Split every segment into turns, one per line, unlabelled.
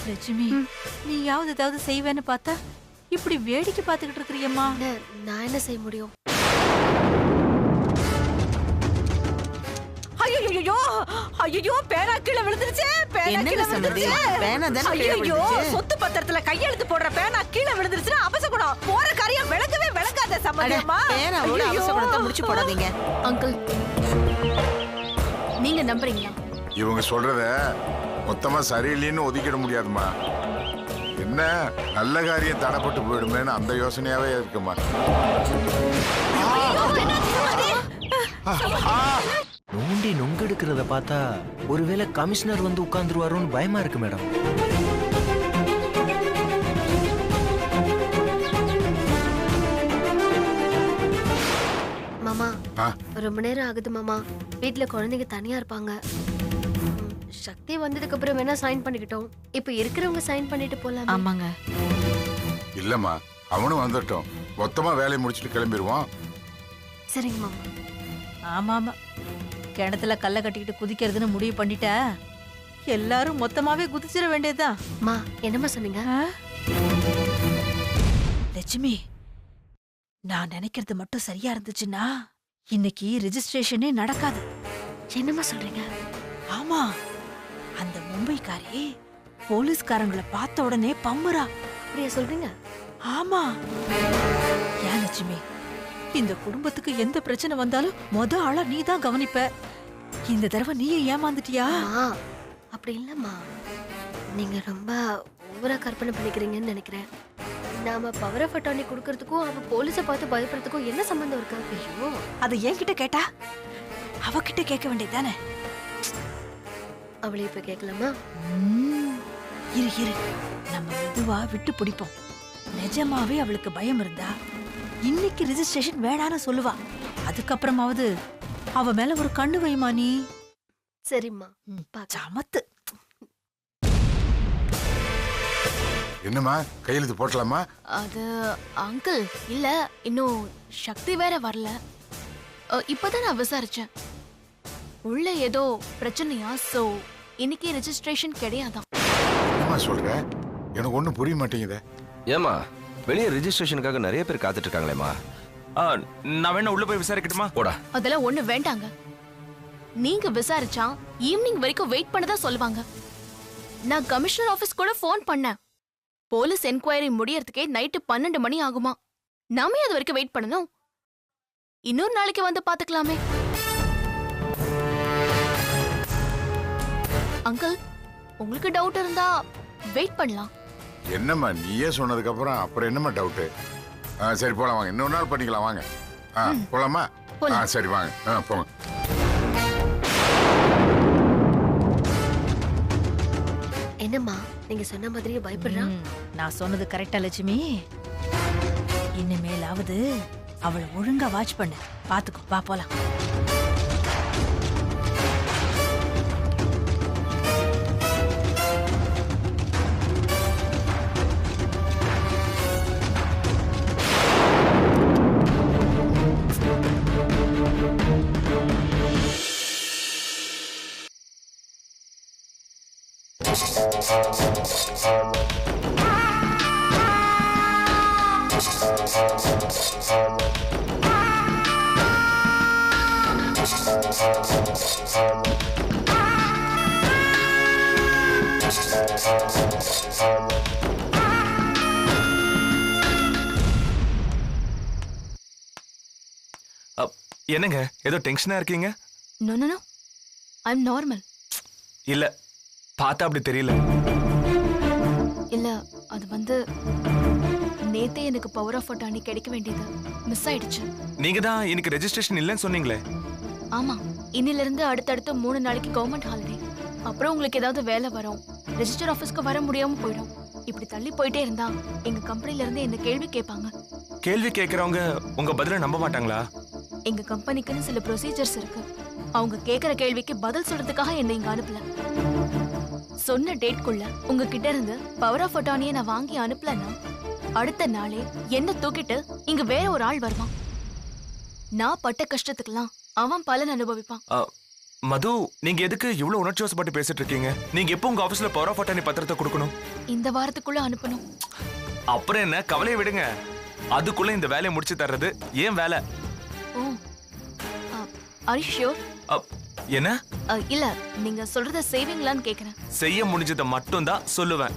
லட்சுமி, நீயாவது ஏதாவது செய்வேன்னு பார்த்தா இப்படி வேடிக்கை பார்த்துக்கிட்டு இருக்கிறியம்மா.
நான் என்ன செய்ய முடியும்?
ஐயோ ஐயோ, பேனா கீழே விழுந்துருச்சு. பேனா கீழே விழுந்துருச்சு. ஐயோ, சொத்து பத்திரத்துல கையெழுத்து போடுற பேனா கீழே விழுந்துருச்சுன்னா அபசகுணம். போற காரியம் விளங்கவே விளங்காத சம்பந்தியம்மா.
பேனாவோட அபசகுணத்தை முடிச்சு போடாதீங்க.
அங்கிள், நீங்க நம்புறீங்களா?
இவங்க சொல்றத மொத்தமா சரியில்லைன்னு ஒதுக்கிட முடியாதுமா. என்ன நல்ல காரியம் தடைப்பட்டு போயிடுமேன்னு அந்த யோசனையாவே இருக்குமா.
நோண்டி நொங்கெடுக்கிறத பார்த்தா ஒருவேளை கமிஷனர் வந்து உட்கார்ந்துருவாரோன்னு பயமா இருக்கு மேடம்.
மாமா, ரொம்ப நேரம் ஆகுது மாமா. வீட்டுல குழந்தைங்க தனியா இருப்பாங்க. சக்தி வந்ததுக்கு அப்புறம் வேணா சைன் பண்ணிக்கிட்டோம். இப்ப இருக்கிறவங்க சைன் பண்ணிட்டு போலாம்.
ஆமாங்க.
இல்லம்மா, அவனும் வந்துட்டோம். மொத்தமா வேலையை முடிச்சுட்டு கிளம்பிடுவான்.
சரிங்க மாமா.
ஆமா ஆமா, கிணத்துல கல்ல கட்டிக்கிட்டு குதிக்கிறதுன்னு முடிவு பண்ணிட்டா எல்லாரும் மொத்தமாவே குதிச்சிட வேண்டியதுதான்.
மா, என்னம்மா சொன்னீங்க?
லட்சுமி, நான் நினைக்கிறது மட்டும் சரியா இருந்துச்சுன்னா இன்னைக்கு ரெஜிஸ்ட்ரேஷனே நடக்காது.
என்னம்மா சொல்றீங்க?
ஆமா, அந்த மும்பைக்காரி போலீஸ்காரங்களை பார்த்த உடனே பம்புறா.
அப்படியா சொல்றீங்க?
ஆமா. ஏன் லட்சுமி, இந்த குடும்பத்துக்கு எந்த பிரச்சனை வந்தாலும் மொத ஆளா நீ தான் கவனிப்ப. இந்த தடவை நீயே ஏமாந்துட்டியா?
அப்படி இல்லம்மா, நீங்க ரொம்ப ஓவரா கற்பனை பண்ணிக்கிறீங்கன்னு நினைக்கிறேன். நாம பவர் ஆஃப் அட்டார்னி கொடுக்கறதுக்கும் அவ போலீஸை பார்த்து பயப்படுறதுக்கும் என்ன சம்பந்தம் இருக்கு? ஐயோ,
அதை என்கிட்ட கேட்டா அவகிட்ட கேட்க வேண்டியதானே.
அவளை இப்ப கேட்கலாமா?
இரு இரு, நம்ம மெதுவா விட்டு பிடிப்போம். நிஜமாவே அவளுக்கு பயம் இருந்தா இன்னைக்கு ரெஜிஸ்ட்ரேஷன் வேணான்னு சொல்லுவா. அதுக்கப்புறமாவது அவ மேல ஒரு கண்ணு வைமா நீ.
சரிம்மா.
சமத்து.
என்னம்மா, கையெழுத்து போட்டலாமா?
அது அங்கிள், இல்ல இன்னும் சக்தி வேற வரல. இப்பதான் நான் விசாரிச்சேன். உள்ள ஏதோ பிரச்சனையா, சோ இன்னைக்கு ரெஜிஸ்ட்ரேஷன் கிடையாதான்.
என்னம்மா சொல்ற? எனக்கு ஒண்ணும் புரிய மாட்டேங்குதே.
ஏமா, வெளியே ரெஜிஸ்ட்ரேஷனுக்காக நிறைய பேர் காத்துட்டு இருக்காங்களேம்மா.
நான் வேணா உள்ள போய் விசாரிக்கட்டுமா?
போடா.
அதெல்லாம் ஒண்ணு வேண்டாங்க. நீங்க விசாரிச்சா ஈவினிங் வரைக்கும் வெயிட் பண்ணதா சொல்லுவாங்க. நான் கமிஷனர் ஆபீஸ் கூட போன் பண்ணேன். போலீஸ் என்கொயரி முடியறதுக்கே நைட்டு 12 மணி ஆகுமா. நாமே அது வரைக்கும் வெயிட் பண்ணணும். இன்னொரு நாளைக்கு வந்து பாத்துக்கலாமே. அங்கிள், உங்களுக்கு டவுட் இருந்தா வெயிட் பண்ணலாம்.
என்னம்மா, நீயே சொன்னதுக்கு அப்புறம் என்னம்மா டவுட்? சரி போலாம், வாங்க. இன்னொரு நாள் பண்ணிக்கலாம், வாங்க. போலாமா? சரி வாங்க, போங்க.
என்னம்மா, நீங்க சொன்ன மாதிரியே பயப்படுறா?
நான் சொன்னது கரெக்டா லட்சுமி? இனிமேலாவது அவளை ஒழுங்கா வாட்ச் பண்ணு. பாத்துக்கோ, வா போலாம்.
என்னங்க, ஏதோ டென்ஷனா இருக்கீங்க?
நோ நோ நோ, ஐ அம் நார்மல்.
இல்ல, பார்த்தா அப்படி தெரியல.
இல்ல, அது வந்து நேத்தே எனக்கு பவர் ஆஃப் அட்டார்னி கிடைக்க வேண்டியது மிஸ் ஆயிடுச்சு.
நீங்க தான் இன்னைக்கு ரெஜிஸ்ட்ரேஷன் இல்லைன்னு சொன்னீங்களே.
ஆமா, இன்னில இருந்து அடுத்தடுத்து 3 நாளைக்கு கவர்மெண்ட் ஹாலிடே. அப்புறம் உங்களுக்கு ஏதாவது வேலை வரும், ரெஜிஸ்டர் ஆபீஸ்க்கு வர முடியாம போயிடும். இப்படி தள்ளி போயிட்டே இருந்தா எங்க கம்பெனில இருந்து என்ன கேள்வி கேட்பாங்க.
கேள்வி கேட்கறவங்க உங்க பதில நம்ப மாட்டாங்களா?
எங்க கம்பெனிக்குன்னு சில ப்ரொசீஜர்ஸ் இருக்கு. அவங்க கேக்குற கேள்விக்கு பதில் சொல்றதுக்காக என்ன இங்க அனுப்பல. சொன்ன டேட்குள்ள உங்ககிட்ட இருந்து பவர் ஆஃப் அட்டார்னியை நான் வாங்கி அனுப்பலன்னா அடுத்த நாளே என்ன தூக்கிட்டு இங்க வேற ஒரு ஆள் வருவான். நான் பட்ட கஷ்டத்துக்கெல்லாம் அவன் பலன் அனுபவிப்பான்.
மது, நீங்க எதுக்கு இவ்வளவு உணர்ச்சி வசப்பட்டு பேசிட்டு இருக்கீங்க? நீங்க எப்போ உங்க ஆபீஸ்ல பவர் ஆஃப் அட்டார்னி பத்திரத்தை கொடுக்கணும்?
இந்த வாரத்துக்குள்ள அனுப்பணும்.
அப்புறம் என்ன, கவலையை விடுங்க. அதுக்குள்ள இந்த வேலையை முடிச்சு தர்றது ஏன் வேலை.
ஓ, ஆர் யூ ஷூர்?
என்ன?
இல்ல, நீங்க சொல்றத செய்வீங்களான்னு கேக்குறேன்.
செய்ய முடிஞ்சதை மட்டும் தான் சொல்லுவேன்.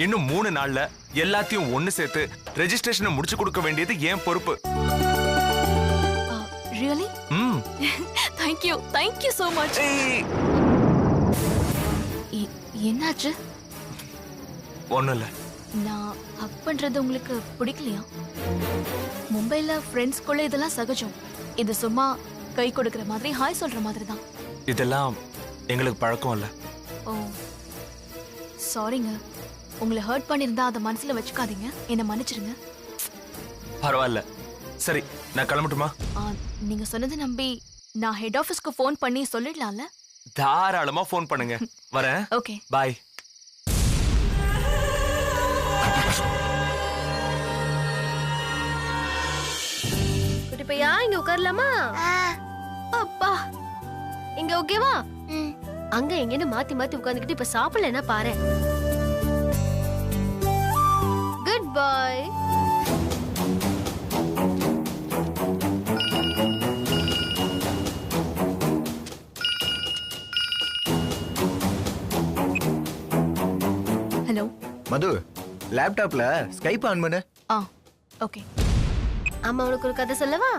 இன்னும் 3 நாள்ல எல்லாத்தையும் ஒண்ணு சேர்த்து ரெஜிஸ்ட்ரேஷனை முடிச்சு கொடுக்க வேண்டியது ஏன் பொறுப்பு.
Really? Thank you so much. என்னாச்சு?
ஒண்ணும் இல்ல.
நான் ஹக் பண்றது உங்களுக்கு பிடிக்கலையா? மும்பைல ஃப்ரெண்ட்ஸ்குள்ள இதெல்லாம் சகஜம். இது சும்மா கை கொடுக்கிற மாதிரி, ஹாய் சொல்ற மாதிரி தான்.
இதெல்லாம் எங்களுக்கு பழக்கம் இல்ல.
ஓ, சாரிங்க. உங்களை ஹர்ட் பண்ணிருந்தா அதை மனசுல வச்சுக்காதீங்க. என்ன மன்னிச்சிருங்க.
பரவாயில்ல. சரி, நான் கிளம்பட்டுமா?
நீங்க சொன்னதை நம்பி நான் ஹெட் ஆபீஸ்க்கு ஃபோன் பண்ணி சொல்லிடலாம்ல?
தாராளமா ஃபோன் பண்ணுங்க. வரேன்.
ஓகே,
பாய்.
குட்டிப்பையா, இங்க உட்காரலாமா? அப்பா, இங்க ஓகேவா? அங்க எங்கன்னு மாத்தி மாத்தி உட்கார்ந்துக்கிட்டு இப்ப சாப்பிடலன்னா பாரு. குட் பாய்.
ஹலோ
மது, லேப்டாப்ல ஸ்கைப் ஆன் பண்ணு.
ஓகே.
அம்மா உனக்கு ஒரு கதை சொல்லவா?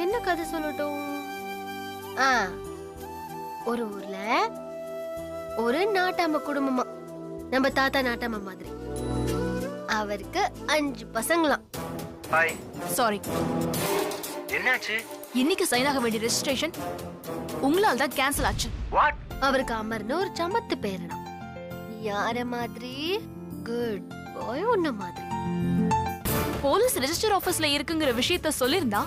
என்ன கதை சொல்லட்டும்? ஒரு ஊர்ல ஒரு நாட்டாம குடும்பமா, நம்ம தாத்தா நாட்டாம மாதிரி. அவருக்கு 5 பசங்களாம்.
ஹாய்.
சாரி.
என்னாச்சு?
இன்னைக்கு சைன் ஆக வேண்டிய ரெஜிஸ்ட்ரேஷன் உங்களால தான் கேன்சல் ஆச்சு.
வாட்?
அவருக்கு அமர்னு ஒரு சமத்து பேரனா. யார மாதிரி? குட் பாய் உன்ன மாதிரி.
போலீஸ் ரெஜிஸ்டர் ஆபீஸ்ல இருக்குங்கிற விஷயத்த சொல்லிருந்தா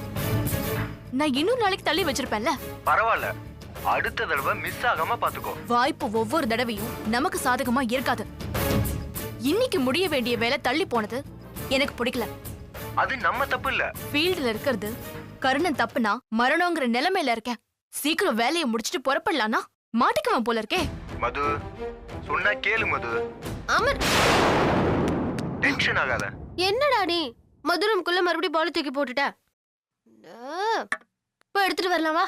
நான் இன்னொரு நாளைக்கு தள்ளி வச்சிருப்பேன்ல.
பரவாயில்ல, அடுத்த தடவை மிஸ் ஆகாம பாத்துக்கோ.
வாய்ப்பு ஒவ்வொரு தடவையும் நமக்கு சாதகமா இருக்காது. இன்னைக்கு முடிய வேண்டிய வேலை தள்ளி போனது எனக்கு பிடிக்கல.
அது நம்ம தப்பு இல்ல.
ஃபீல்ட்ல இருக்கிறது கர்ணன் தப்புனா மரணங்கிற நிலைமையில இருக்கேன். சீக்கிரம் வேலையை முடிச்சிட்டு புறப்படலானா மாட்டிக்குவான் போல இருக்கே.
மது, சொன்னா கேளு மது.
அமர்,
டென்ஷன் ஆகாத.
என்னடா நீ மதுரம்குள்ள மறுபடியும் பால் தூக்கி போட்டுட்ட? போய் எடுத்துட்டு வரலாம் வா.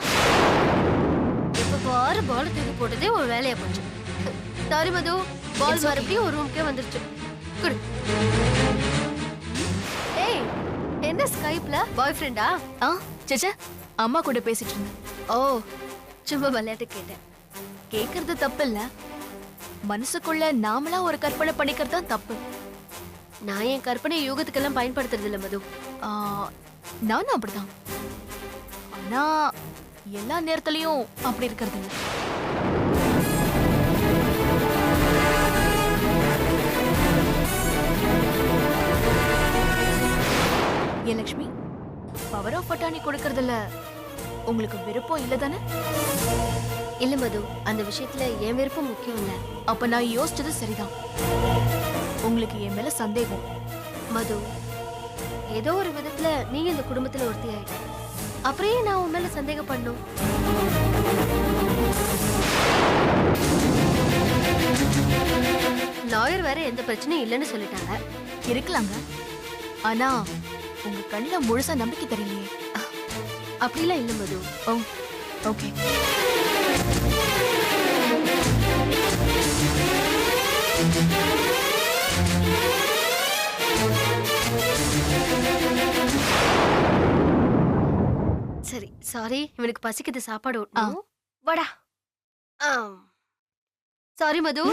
இப்ப பாரு, பால் தூக்கி போட்டதே ஒரு வேலையா போச்சு. சாரி மது, பால் மறுபடியும் ஒரு ரூம்க்கே வந்துருச்சு. குடு. ஏய், என்ன ஸ்கைப்ல பாய் ஃப்ரெண்டா?
சேச்சே, அம்மா கூட பேசிட்டு இருந்தேன்.
ஓ, சும்மா விளையாட்டு கேட்டேன்.
கேக்குறது தப்பு இல்ல, மனசுக்குள்ள நாமளா ஒரு கற்பனை பண்ணிக்கிறது தான் தப்பு.
நான் என் கற்பனை யூகத்துக்கெல்லாம் பயன்படுத்துறது இல்ல மது.
நானும் அப்படிதான். ஆனா எல்லா நேரத்திலயும் அப்படி இருக்கிறது இல்ல. ஏன் லட்சுமி, பவர் ஆஃப் அட்டார்னி கொடுக்கறதுல உங்களுக்கு விருப்பம் இல்ல தானே?
இல்ல மது, அந்த விஷயத்துல என் விருப்பம் முக்கியம் இல்ல.
அப்ப நான் யோசிச்சது சரிதான். உங்களுக்கு என் மேல சந்தேகம்.
மது, ஏதோ ஒரு விதத்துல நீ இந்த குடும்பத்துல ஒருத்தி ஆயிட்ட. அப்புறம் நான் உன் மேல சந்தேகப்படணும்? லாயர் வேற எந்த பிரச்சனையும் இல்லைன்னு சொல்லிட்டாங்க.
இருக்கலாங்க, ஆனா உங்க கண்ணுல முழுசா நம்பிக்கை தெரியலையே.
அப்படிலாம் இல்ல மது.
ஓ, ஓகே.
சரி, சாரி, இவனுக்கு பசிக்குது, சாப்பாடு ஊட்டணும். வாடா. சாரி மது.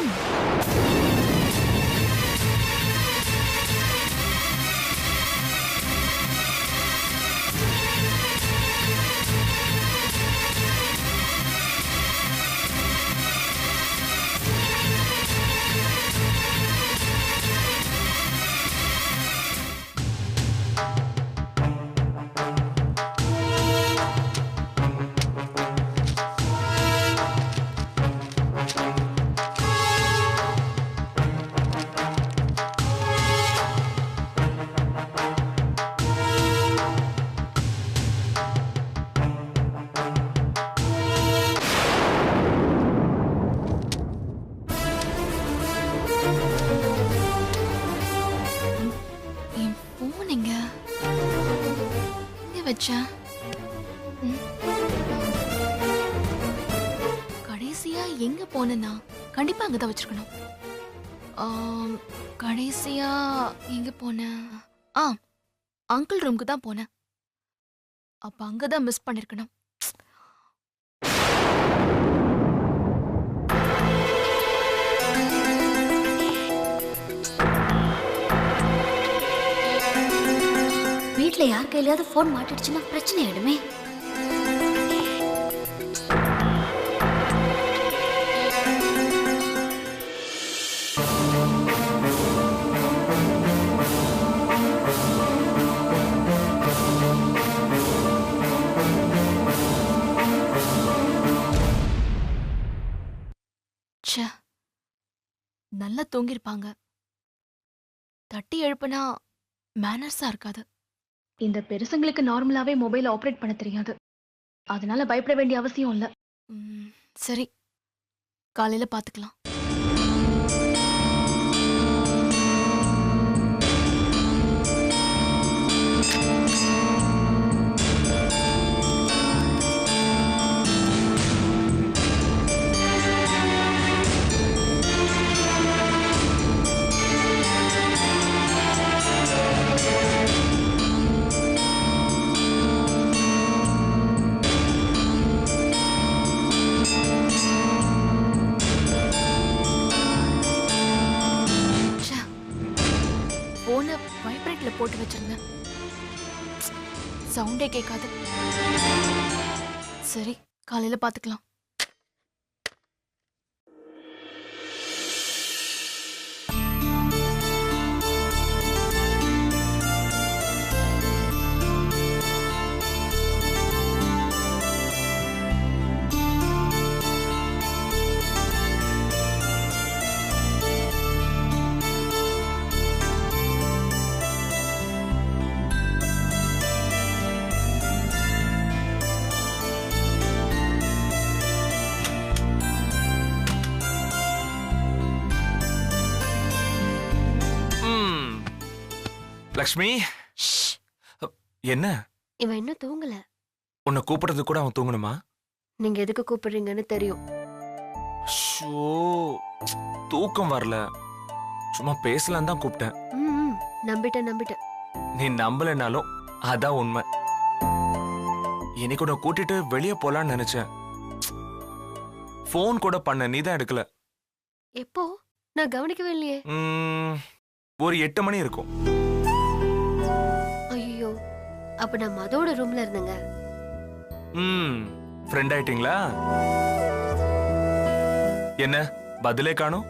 வச்சேன்? கடைசியா எங்க போனேன்னா கண்டிப்பா அங்கதான் வச்சிருக்கணும். கடைசியா எங்க போனேன்? அங்கிள் ரூமுக்கு தான் போனேன். அப்ப அங்கதான் மிஸ் பண்ணிருக்கணும்.
வீட்ல யார் கையிலாவது போன் மாட்டிடுச்சுன்னா பிரச்சனை ஆயிடுமே.
நல்லா தூங்கிருப்பாங்க. தட்டி எழுப்புனா மேனர்ஸா இருக்காது.
இந்த பெருசங்களுக்கு நார்மலாவே மொபைல் ஆபரேட் பண்ண தெரியாது. அதனால பயப்பட வேண்டிய அவசியம் இல்ல.
சரி, காலையில பாத்துக்கலாம். போட்டு வச்சிருந்தேன். சவுண்டே கேட்காது. சரி, காலையில பாத்துக்கலாம்.
லக்ஷ்மி, என்ன?
இவன் இன்னும் தூங்கல.
உன்னை கூப்பிடுறது கூட அவன் தூங்கணுமா?
நீங்க எதுக்கு கூப்பிடுறீங்கன்னு தெரியும்.
தூக்கம் வரல, சும்மா பேசலாம் தான் கூப்பிட்டேன்.
நம்பிட்டேன்.
நீ நம்பலனாலும் அதான் உண்மை. இன்னைக்கு உன்னை கூட்டிட்டு வெளியே போலான்னு நினைச்சேன். போன் கூட பண்ண, நீ தான் எடுக்கல.
எப்போ? நான் கவனிக்கவே இல்லையே.
ஒரு 8 மணி இருக்கும்.
ஐயோ, அப்ப நான் மதோட ரூம்ல இருந்தேங்க.
ஃப்ரெண்ட் ஆயிட்டீங்களா? என்ன பதிலே காணோம்?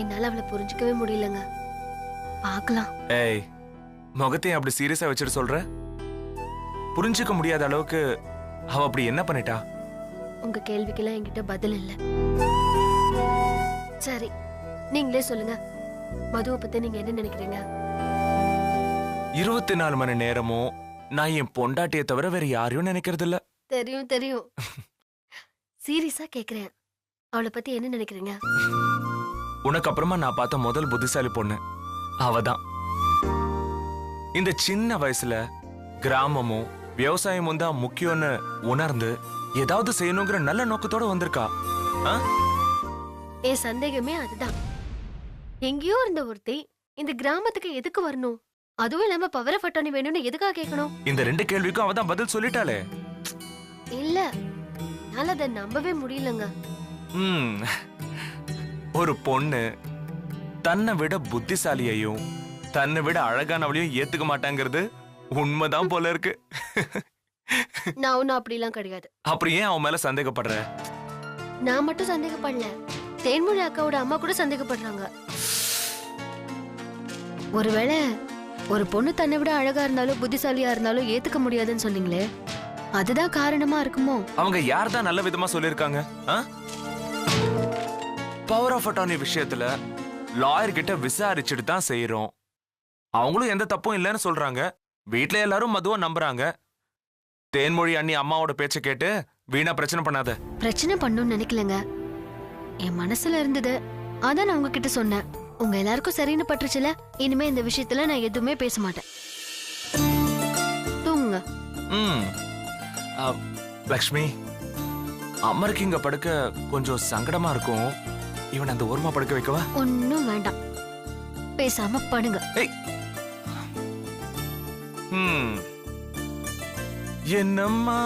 என்னால அவளை புரிஞ்சுக்கவே முடியலங்க. பார்க்கலாம்.
ஏய், முகத்தையும் அப்படி சீரியஸா வச்சுட்டு சொல்ற? புரிஞ்சுக்க முடியாத அளவுக்கு அவ அப்படி என்ன பண்ணிட்டா?
உங்க கேள்விக்கெல்லாம் என்கிட்ட பதில் இல்ல. சரி, நீங்களே சொல்லுங்க. மதுவை பத்தி நீங்க என்ன நினைக்கிறீங்க?
24 மணி நேரமும் நான் என் பொண்டாட்டியை தவிர வேற யாரையும் நினைக்கிறது இல்ல.
தெரியும். சீரியஸா கேக்குறேன். அவளை பத்தி என்ன நினைக்கிறீங்க?
உனக்கு அப்புறமா நான் பார்த்த முதல் புத்திசாலி பொண்ணு அவதான். இந்த சின்ன வயசுல கிராமமும் விவசாயமும் தான் முக்கியம்னு உணர்ந்து ஏதாவது செய்யணுங்கிற நல்ல நோக்கத்தோட வந்திருக்கா.
என் சந்தேகமே அதுதான். எங்கேயோ இருந்த ஒருத்தி இந்த கிராமத்துக்கு எதுக்கு வரணும்? அதுவும் இல்லாம பவர் ஆஃப் அட்டார்னி வேணும்னு எதுக்காக கேட்கணும்?
இந்த 2 கேள்விக்கும் அவதான் பதில் சொல்லிட்டாளே.
இல்ல, என்னால அதை நம்பவே முடியலங்க.
ஒரு பொண்ணு தன்னை விட புத்திசாலியையும் தன்னை விட அழகானவளையும் ஏத்துக்க மாட்டாங்கிறது உண்மைதான் போல இருக்கு.
நான் ஒன்னும் அப்படிலாம் கிடையாது.
அப்புறம் ஏன் அவன் மேல சந்தேகப்படுற?
நான் மட்டும் சந்தேகப்படல, தேன்மொழி அக்காவோட அம்மா கூட சந்தேகப்படுறாங்க. ஒருவேளை ஒரு பொண்ணு தன்னை விட அழகா இருந்தாலும் புத்திசாலியா இருந்தாலும் ஏத்துக்க முடியாதுன்னு சொன்னீங்களே, அதுதான் காரணமா இருக்குமோ?
அவங்க யார் தான் நல்ல விதமா சொல்லிருக்காங்க? பவர் ஆஃப் அட்டார்னி விஷயத்துல லாயர் கிட்ட விசாரிச்சுட்டு தான் செய்யறோம். அவங்களும் எந்த தப்பும் இல்லைன்னு சொல்றாங்க. வீட்டுல எல்லாரும் மதுவா நம்புறாங்க. தேன்மொழி அண்ணி அம்மாவோட பேச்ச கேட்டு வீணா பிரச்சனை பண்ணாத.
பிரச்சனை பண்ணணும்னு நினைக்கலங்க, என் மனசுல இருந்தது அதான் நான் உங்ககிட்ட சொன்னேன். உங்க எல்லாருக்கும் சரின்னு பட்டுருச்சுல, இனிமே இந்த விஷயத்துல நான் எதுவுமே பேச மாட்டேன். தூங்குங்க.
லக்ஷ்மி, அமருக்கு இங்க படுக்க கொஞ்சம் சங்கடமா இருக்கும். இவன் அந்த ஓரமா படுக்க வைக்கவா?
ஒன்னும் வேண்டாம், பேசாம படுங்க.
என்னம்மா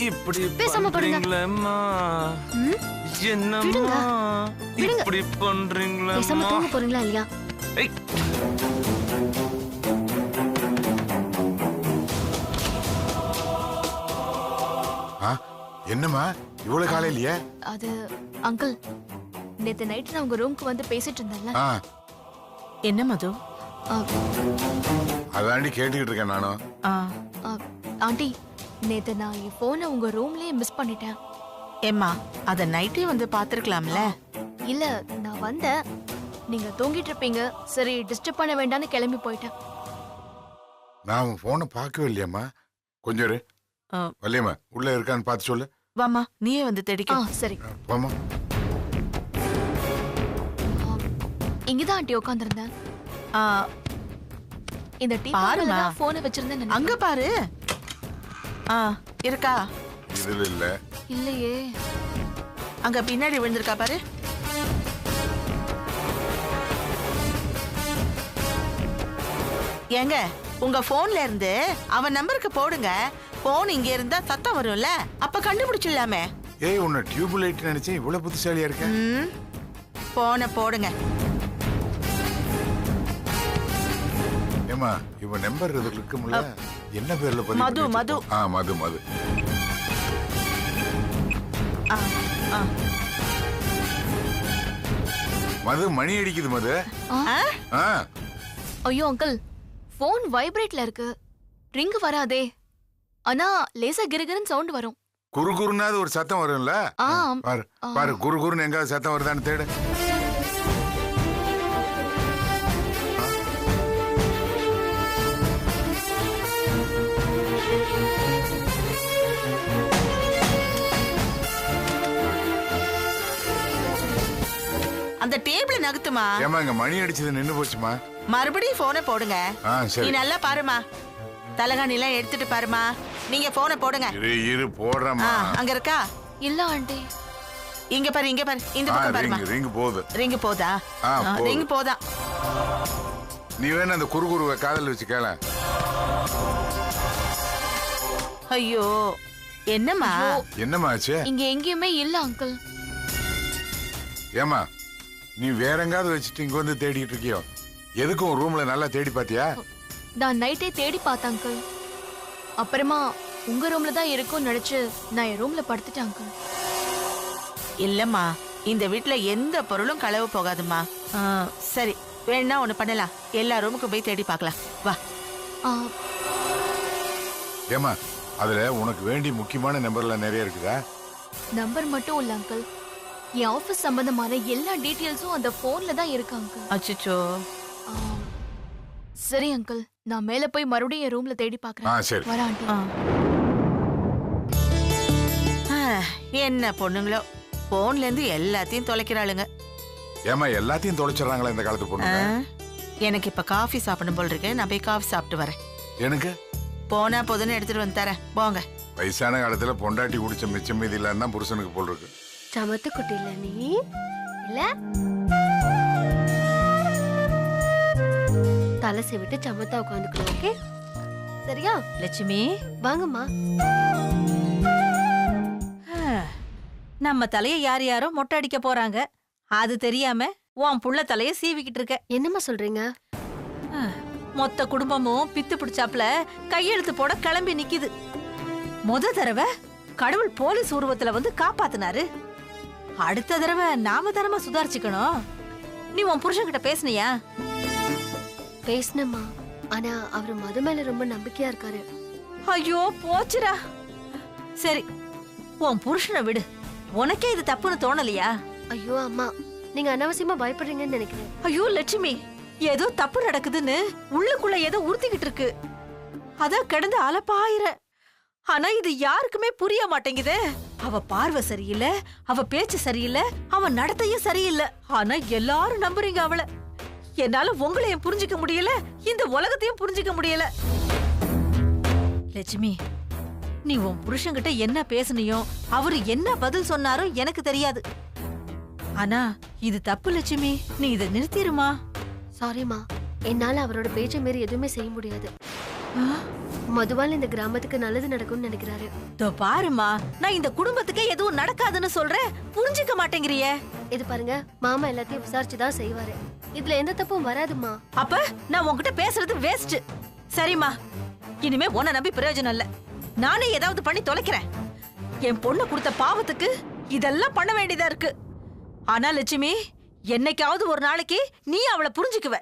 இப்படி
பேசாம படுங்க.
பண்றீங்களேம்மா? என்னம்மா இப்படி பண்றீங்களேம்மா?
பேசாம தூங்க போறீங்களா இல்லையா?
என்னம்மா இவ்வளவு காலையிலயே?
அது அங்கிள், நேத்து நைட் நான் உங்க ரூம்க்கு வந்து பேசிட்டு இருந்தேன்ல.
என்ன மது?
அதாண்டி கேட்டுக்கிட்டு இருக்கேன் நானும்.
ஆண்டி, நேத்து நான் என் போனை உங்க ரூம்லயே மிஸ் பண்ணிட்டேன்.
ஏம்மா, அத நைட்டே வந்து பாத்துருக்கலாம்ல.
இல்ல, நான் வந்தேன், நீங்க தூங்கிட்டு இருப்பீங்க, சரி டிஸ்டர்ப் பண்ண வேண்டாம்னு கிளம்பி போயிட்டேன்.
நான் உன் போனை பார்க்கவே இல்லையம்மா. கொஞ்சம் இரு. வல்லியம்மா உள்ள இருக்கான்னு பார்த்து சொல்லு.
வாமா, நீயே வந்து தேடிக்க.
சரி
வாமா.
இங்கதான் ஆண்டி உட்காந்துருந்தேன். இந்த டீ
பாருமா,
போனை வச்சிருந்தேன்.
அங்க பாரு. இருக்கா?
இதுல இல்ல.
இல்லையே.
அங்க பின்னாடி விழுந்திருக்கா பாரு. ஏங்க, உங்க போன்ல இருந்து அவன் நம்பருக்கு போடுங்க. போன் இங்க இருந்தா சத்தம் வரும்ல, அப்ப கண்டுபிடிச்சிடலாமே.
ஏய், உன்னை டியூப் லைட் நினைச்சேன், இவ்வளவு புத்திசாலியா இருக்க.
போன போடுங்க.
ஏமா, இவன் நம்பர் இருக்கும்ல, என்ன பேர்ல பதிவு?
மது. மது.
மது. மது. மது, மணி அடிக்குது மது.
ஐயோ அங்கிள், போன் வைப்ரேட்ல இருக்கு, ரிங் வராதே. ஆனா லேசா கிருகிருன்னு சவுண்ட் வரும்.
குறுகுறுனாது ஒரு சத்தம் வரும்ல. பாரு பாரு, குறுகுறுன்னு எங்காவது சத்தம் வருதான்னு தேடு.
அந்த டேபிள நகத்துமா.
ஏமா, இங்க மணி அடிச்சது நின்னு போச்சுமா.
மறுபடியும் போனை போடுங்க.
சரி.
நீ நல்லா பாருமா, தலகாணி எல்லாம் எடுத்துட்டு பாருமா. நீங்க போனை போடுங்க.
இரு போடுறமா.
அங்க இருக்கா?
இல்ல ஆண்டி.
இங்க பாரு, இங்க பாரு, இந்த பக்கம் பாருமா.
ரிங் போகுது.
ரிங் போதா? ரிங் போதா?
நீ வேணா அந்த குறுகுருவை காதல் வச்சு கேள.
ஐயோ, என்னம்மா?
என்னம்மா ஆச்சு?
இங்க எங்கேயுமே இல்ல அங்கிள்.
ஏமா, நீ வேற எங்காவது வச்சுட்டு இங்க வந்து தேடிட்டு இருக்கியோ? எதுக்கும் ரூம்ல நல்லா தேடி பாத்தியா?
நான் நைட்டே தேடி பார்த்தேன் அங்கிள். அப்புறமா உங்க ரூம்ல தான் இருக்கும்னு நினைச்சு நான் என் ரூம்ல படுத்துட்டேன் அங்கிள்.
இல்லம்மா, இந்த வீட்ல எந்த பொருளும் களவு போகாதுமா. சரி, வேணா ஒண்ணு பண்ணலாம், எல்லா ரூமுக்கும் போய் தேடி பார்க்கலாம். வா.
ஏமா, அதுல உனக்கு வேண்டிய முக்கியமான நம்பர்ல நிறைய இருக்குதா?
நம்பர் மட்டும் இல்ல அங்கிள், என் ஆபீஸ் சம்பந்தமான எல்லா டீடைல்ஸும் அந்த போன்ல தான் இருக்கு அங்கிள்.
அச்சச்சோ.
சரி அங்கிள், நான் மேல போய் மறுபடியும் என் ரூம்ல தேடி பார்க்கறேன்.
சரி.
வரேன் ஆண்டி.
என்ன பொண்ணுங்களோ, போன்ல இருந்து எல்லாத்தையும் தொலைக்கிறாளுங்க.
ஏமா, எல்லாத்தையும் தொலைச்சிடறாங்களா இந்த காலத்து பொண்ணுங்க?
எனக்கு இப்ப காஃபி சாப்பிடணும் போல் இருக்கு, நான் போய் காஃபி சாப்பிட்டு வரேன்.
எனக்கு
போனா போதுன்னு எடுத்துட்டு வந்து தரேன், போங்க.
வயசான காலத்துல பொண்டாட்டி குடிச்ச மிச்சம் மீதி இல்லாம தான் புருஷனுக்கு போல் இருக்கு.
சமத்து குட்டி இல்ல நீ இல்ல? தலை விட்டு சமத்தா உட்காந்துக்கணும். ஓகே, சரியா?
லட்சுமி,
வாங்கம்மா.
நம்ம தலைய யார் யாரோ மொட்டை அடிக்க போறாங்க, அது தெரியாம உன் புள்ள தலைய சீவிக்கிட்டு இருக்க.
என்னம்மா சொல்றீங்க?
மொத்த குடும்பமும் பித்து பிடிச்சாப்ல கையெழுத்து போட கிளம்பி நிக்குது. முத தடவை கடவுள் போலீஸ் உருவத்துல வந்து காப்பாத்தினாரு. அடுத்த தடவை நாம தானமா சுதாரிச்சுக்கணும். நீ உன் புருஷன் கிட்ட பேசுனியா?
பேசினம்மா, ஆனா அவரு மது மேல ரொம்ப நம்பிக்கையா இருக்காரு.
ஐயோ போச்சுடா. சரி, உன் புருஷனை விடு, உனக்கே இது தப்புன்னு தோணலையா?
ஐயோ அம்மா, நீங்க அனாவசியமா பயப்படுறீங்கன்னு நினைக்கிறேன்.
ஐயோ லட்சுமி, ஏதோ தப்பு நடக்குதுன்னு உள்ளுக்குள்ள ஏதோ உறுத்திக்கிட்டு இருக்கு, அதான் கிடந்து அலப்பாயிர. ஆனா இது யாருக்குமே புரிய மாட்டேங்குதே. அவ பார்வை சரியில்லை, அவ பேச்சு சரியில்லை, அவ நடத்தையும் சரியில்லை. ஆனா எல்லாரும் நம்புறீங்க அவளை. என்னால உங்களையும் புரிஞ்சுக்க முடியல, இந்த உலகத்தையும் புரிஞ்சுக்க முடியல. லட்சுமி, நீ உன் புருஷன்கிட்ட என்ன பேசுனியோ அவரு என்ன பதில் சொன்னாரோ எனக்கு தெரியாது. ஆனா இது தப்பு லட்சுமி, நீ இதை நிறுத்திருமா.
சாரிம்மா, என்னால அவரோட பேச்சை மீறி எதுவுமே செய்ய முடியாது. மதுவால் இந்த கிராமத்துக்கு நல்லது நடக்கும்னு நினைக்கிறாரு.
பாருமா, நான் இந்த குடும்பத்துக்கே எதுவும் நடக்காதுன்னு சொல்றேன், புரிஞ்சுக்க மாட்டேங்கிறியே.
இது பாருங்க, மாமா எல்லாத்தையும் விசாரிச்சுதான் செய்வாரு. இதுல எந்த தப்பும் வராதுமா.
அப்ப நான் உன்கிட்ட பேசுறது வேஸ்ட். சரிம்மா, இனிமே உன்னை நம்பி பிரயோஜனம் இல்ல. நானே ஏதாவது பண்ணி தொலைக்கிறேன். என் பொண்ணு கொடுத்த பாவத்துக்கு இதெல்லாம் பண்ண வேண்டியதா இருக்கு. ஆனா லட்சுமி, என்னைக்காவது ஒரு நாளைக்கு நீ அவளை புரிஞ்சுக்குவ.